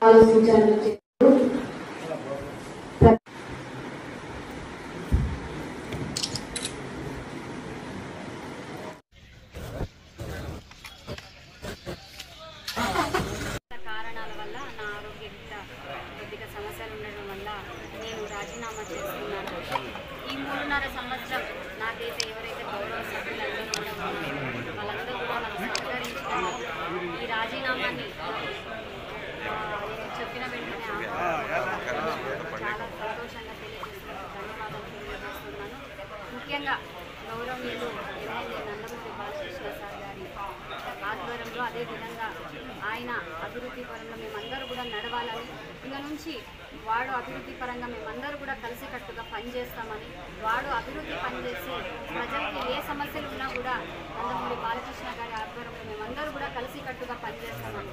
ఆలోచించాలని కారణాల వల్ల నా ఆరోగ్యరీత్యా కొద్దిగా సమస్యలు ఉండడం వల్ల నేను రాజీనామా చేస్తున్నాను. ఈ 3.5 సంవత్సరం నాకైతే ఎవరైతే గౌరవ సభ్యులందరూ కూడా ఉన్నారో వాళ్ళందరూ కూడా నాకు సహకరించుకున్నారు. ఈ రాజీనామాని చెప్పిన వెంటనే చాలా సంతోషంగా తెలియజేస్తున్నాను, ధన్యవాదాలు తెలియజేస్తున్నాను. ముఖ్యంగా గౌరవనీయులు ఎమ్మెల్యే నందమూరి బాలకృష్ణ సార్ గారి ఆధ్వర్యంలో అదేవిధంగా ఆయన అభివృద్ధి పరంగా మేమందరూ కూడా నడవాలని, ఇక నుంచి వాడు అభివృద్ధి పరంగా మేమందరూ కూడా కలిసికట్టుగా పనిచేస్తామని, వాడు అభివృద్ధి పనిచేసి ప్రజలకి ఏ సమస్యలు ఉన్నా కూడా నందమూరి బాలకృష్ణ గారి ఆధ్వర్యంలో మేమందరూ కూడా కలిసికట్టుగా పనిచేస్తామని